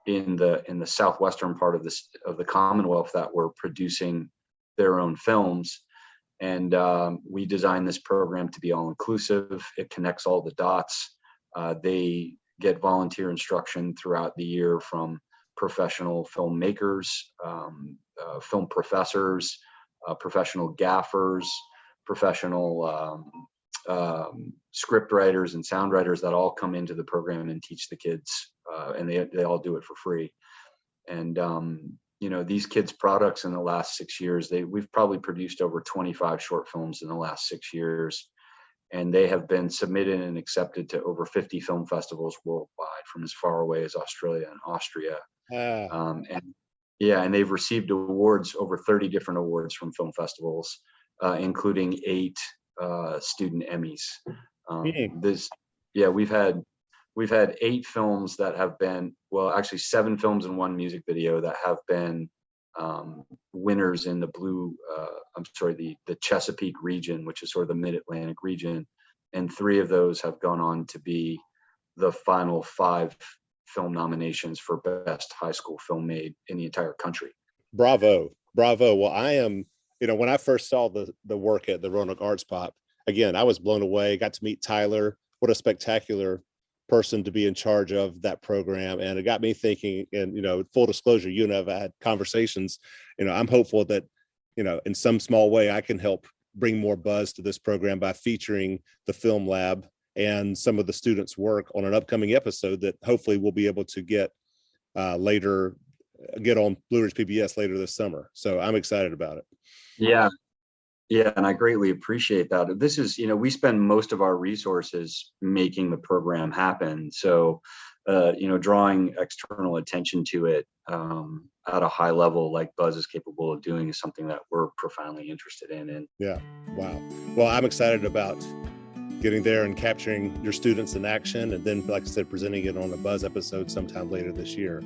in the southwestern part of the Commonwealth that were producing their own films. And we designed this program to be all inclusive. It connects all the dots. They get volunteer instruction throughout the year from professional filmmakers, film professors, professional gaffers, professional script writers and sound writers that all come into the program and teach the kids, and they all do it for free. And these kids' products in the last 6 years, we've probably produced over 25 short films in the last 6 years, and they have been submitted and accepted to over 50 film festivals worldwide, from as far away as Australia and Austria. And they've received awards, over 30 different awards from film festivals, including 8 student Emmys. We've had 8 films that have been, well, actually 7 films and 1 music video that have been winners in the the Chesapeake region, which is sort of the Mid-Atlantic region. And 3 of those have gone on to be the final 5 film nominations for best high school film made in the entire country. Bravo. Well, I am, when I first saw the work at the Roanoke Arts Pop, again, I was blown away, got to meet Tyler. What a spectacular person to be in charge of that program. And it got me thinking, and, full disclosure, you and I have had conversations, I'm hopeful that, in some small way, I can help bring more buzz to this program by featuring the Film Lab and some of the students' work on an upcoming episode that hopefully we'll be able to get on Blue Ridge PBS later this summer. So I'm excited about it. Yeah, and I greatly appreciate that. This is, we spend most of our resources making the program happen. So, drawing external attention to it at a high level like Buzz is capable of doing is something that we're profoundly interested in. Yeah. Wow. Well, I'm excited about getting there and capturing your students in action, and then, like I said, presenting it on a Buzz episode sometime later this year.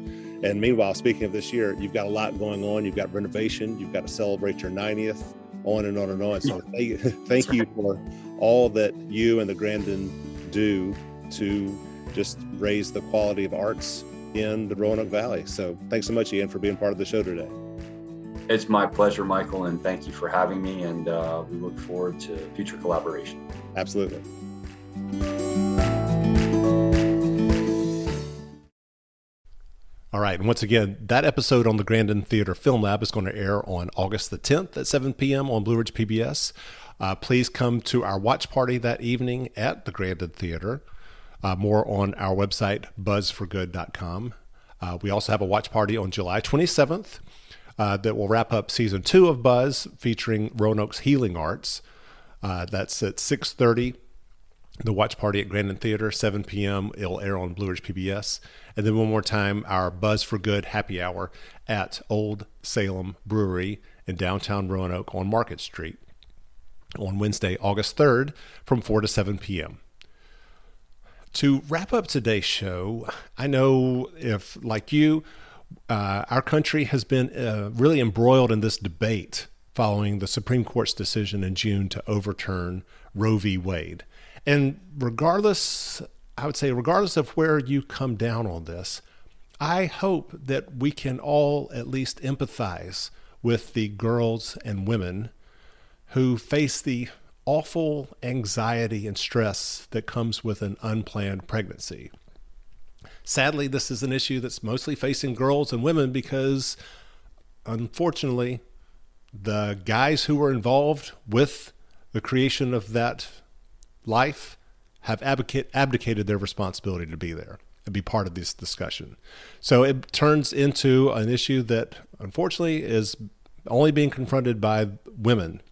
And meanwhile, speaking of this year, you've got a lot going on. You've got renovation. You've got to celebrate your 90th, on and on and on. So thank you for all that you and the Grandin do to just raise the quality of arts in the Roanoke Valley. So thanks so much, Ian, for being part of the show today. It's my pleasure, Michael, and thank you for having me. And we look forward to future collaboration. Absolutely. All right. And once again, that episode on the Grandin Theatre Film Lab is going to air on August the 10th at 7 p.m. on Blue Ridge PBS. Please come to our watch party that evening at the Grandin Theatre. More on our website, buzzforgood.com. We also have a watch party on July 27th that will wrap up season 2 of Buzz, featuring Roanoke's healing arts. That's at 6:30. The watch party at Grandin Theatre, 7 p.m. It'll air on Blue Ridge PBS. And then one more time, our Buzz for Good happy hour at Old Salem Brewery in downtown Roanoke on Market Street on Wednesday, August 3rd from 4 to 7 p.m. To wrap up today's show, I know if, like you, our country has been really embroiled in this debate following the Supreme Court's decision in June to overturn Roe v. Wade. And regardless of where you come down on this, I hope that we can all at least empathize with the girls and women who face the awful anxiety and stress that comes with an unplanned pregnancy. Sadly, this is an issue that's mostly facing girls and women because, unfortunately, the guys who were involved with the creation of that life have abdicated their responsibility to be there and be part of this discussion. So it turns into an issue that, unfortunately, is only being confronted by women.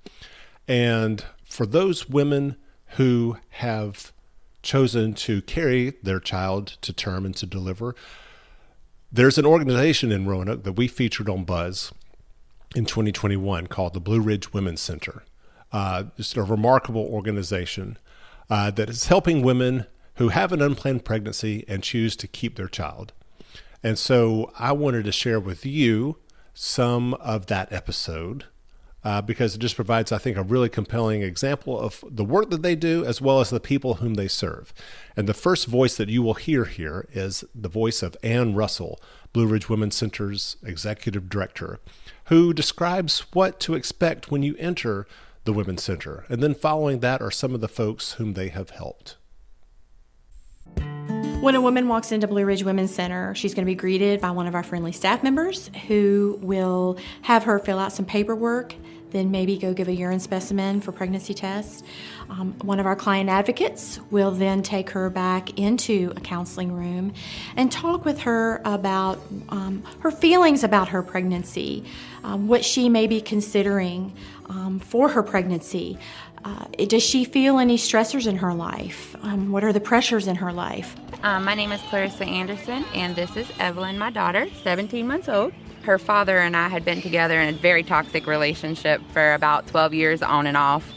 And for those women who have chosen to carry their child to term and to deliver, there's an organization in Roanoke that we featured on Buzz in 2021 called the Blue Ridge Women's Center. Just a remarkable organization that is helping women who have an unplanned pregnancy and choose to keep their child. And so I wanted to share with you some of that episode because it just provides, I think, a really compelling example of the work that they do as well as the people whom they serve. And the first voice that you will hear here is the voice of Ann Russell, Blue Ridge Women's Center's executive director, who describes what to expect when you enter the Women's Center. And then following that are some of the folks whom they have helped. When a woman walks into Blue Ridge Women's Center, she's going to be greeted by one of our friendly staff members who will have her fill out some paperwork, then maybe go give a urine specimen for pregnancy tests. One of our client advocates will then take her back into a counseling room and talk with her about her feelings about her pregnancy, what she may be considering for her pregnancy. Does she feel any stressors in her life? What are the pressures in her life? My name is Clarissa Anderson, and this is Evelyn, my daughter, 17 months old. Her father and I had been together in a very toxic relationship for about 12 years on and off,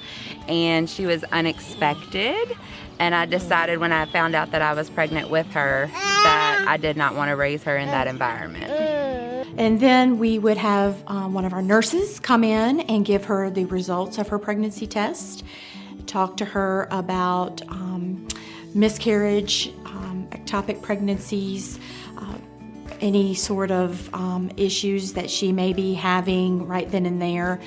and she was unexpected, and I decided when I found out that I was pregnant with her that I did not want to raise her in that environment. And then we would have one of our nurses come in and give her the results of her pregnancy test, talk to her about miscarriage, ectopic pregnancies, any sort of issues that she may be having right then and there,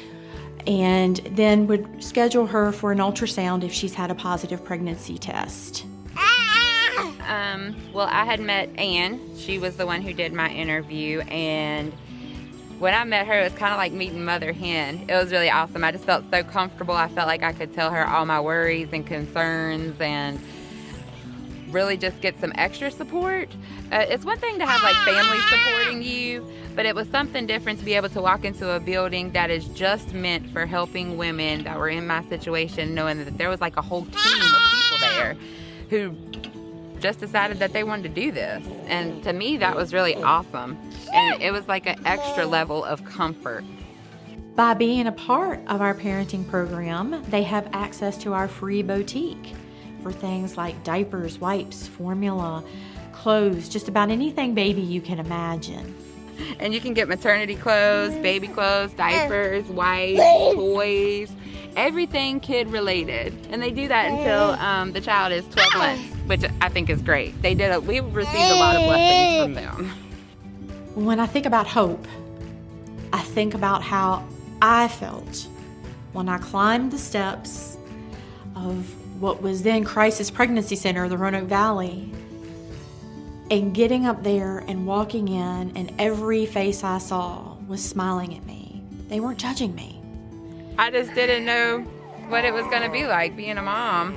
and then would schedule her for an ultrasound if she's had a positive pregnancy test. Well, I had met Ann. She was the one who did my interview, and when I met her, it was kind of like meeting Mother Hen. It was really awesome. I just felt so comfortable. I felt like I could tell her all my worries and concerns and really just get some extra support. It's one thing to have like family supporting you, but it was something different to be able to walk into a building that is just meant for helping women that were in my situation, knowing that there was like a whole team of people there who just decided that they wanted to do this. And to me, that was really awesome. And it was like an extra level of comfort. By being a part of our parenting program, they have access to our free boutique, for things like diapers, wipes, formula, clothes, just about anything baby you can imagine. And you can get maternity clothes, baby clothes, diapers, wipes, toys, everything kid related. And they do that until the child is 12 months, which I think is great. We received a lot of blessings from them. When I think about hope, I think about how I felt when I climbed the steps of what was then Crisis Pregnancy Center, the Roanoke Valley, and getting up there and walking in, and every face I saw was smiling at me. They weren't judging me. I just didn't know what it was going to be like being a mom.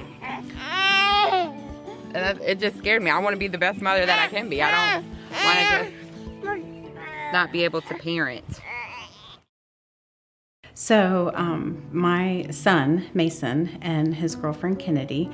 And it just scared me. I want to be the best mother that I can be. I don't want to just not be able to parent. So my son, Mason, and his girlfriend, Kennedy,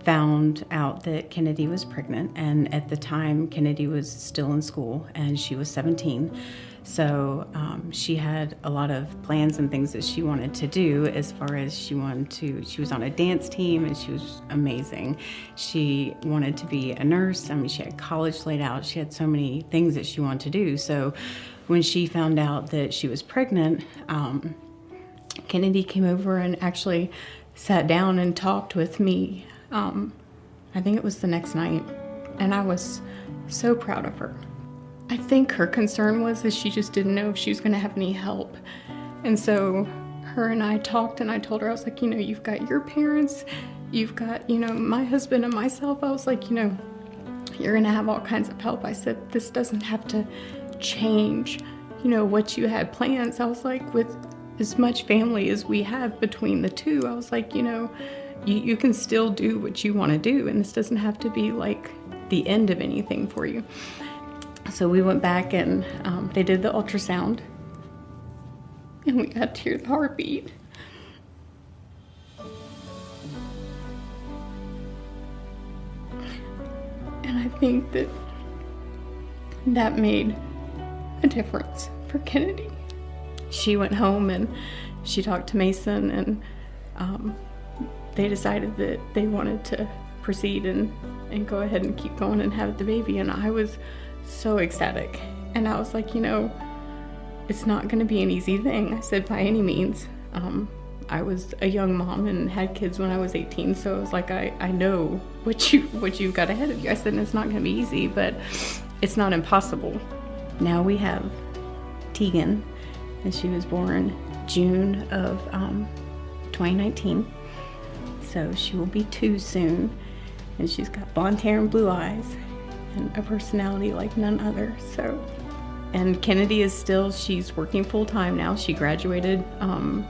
found out that Kennedy was pregnant. And at the time, Kennedy was still in school, and she was 17. So she had a lot of plans and things that she wanted to do as far as she was on a dance team, and she was amazing. She wanted to be a nurse. I mean, she had college laid out. She had so many things that she wanted to do. So when she found out that she was pregnant, Kennedy came over and actually sat down and talked with me. I think it was the next night, and I was so proud of her. I think her concern was that she just didn't know if she was going to have any help. And so her and I talked, and I told her, I was like, you've got your parents, you've got, my husband and myself. I was like, you're going to have all kinds of help. I said, this doesn't have to change, what you had plans. I was like, with as much family as we have between the two, I was like, you can still do what you want to do, and this doesn't have to be like the end of anything for you. So we went back, and they did the ultrasound, and we got to hear the heartbeat. And I think that made a difference for Kennedy. She went home and she talked to Mason, and they decided that they wanted to proceed and go ahead and keep going and have the baby. And I was so ecstatic. And I was like, it's not going to be an easy thing. I said, by any means. I was a young mom and had kids when I was 18, so I was like, I know what you've got ahead of you. I said, it's not going to be easy, but it's not impossible. Now we have Tegan, and she was born June of 2019. So she will be 2 soon, and she's got blonde hair and blue eyes and a personality like none other. So, and Kennedy she's working full time now. She graduated, I'm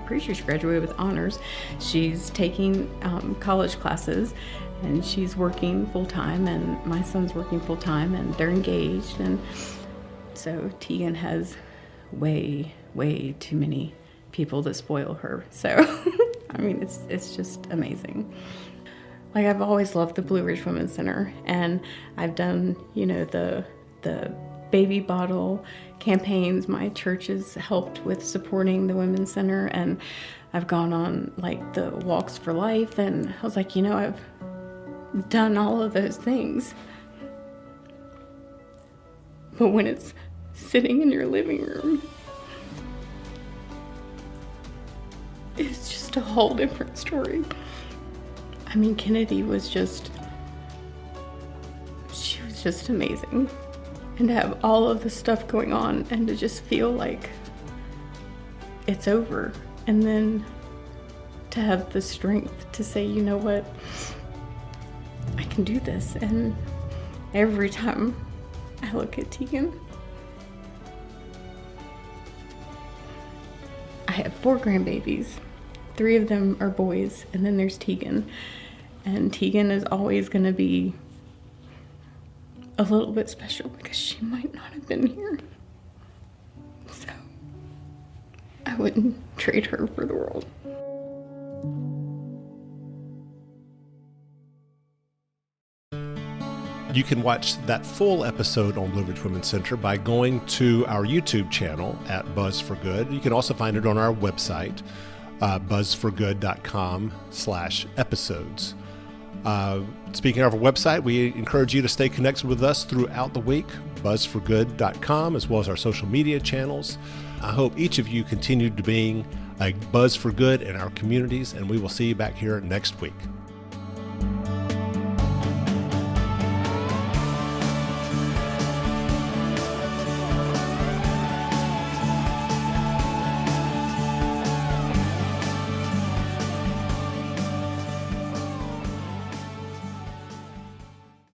pretty sure she graduated with honors. She's taking college classes, and she's working full time, and my son's working full time, and they're engaged. And so Tegan has way too many people that spoil her. So I mean, it's just amazing. Like, I've always loved the Blue Ridge Women's Center, and I've done, the baby bottle campaigns. My church has helped with supporting the Women's Center, and I've gone on like the Walks for Life, and I was like, I've done all of those things. But when it's sitting in your living room, it's just a whole different story. I mean, Kennedy was just amazing. And to have all of the stuff going on and to just feel like it's over. And then to have the strength to say, you know what, I can do this. And every time I look at Tegan, I have 4 grandbabies. 3 of them are boys, and then there's Tegan. And Tegan is always going to be a little bit special because she might not have been here. So I wouldn't trade her for the world. You can watch that full episode on Blue Ridge Women's Center by going to our YouTube channel at Buzz for Good. You can also find it on our website. buzzforgood.com/episodes. Speaking of our website, we encourage you to stay connected with us throughout the week, buzzforgood.com, as well as our social media channels. I hope each of you continue to being a buzz for good in our communities, and we will see you back here next week.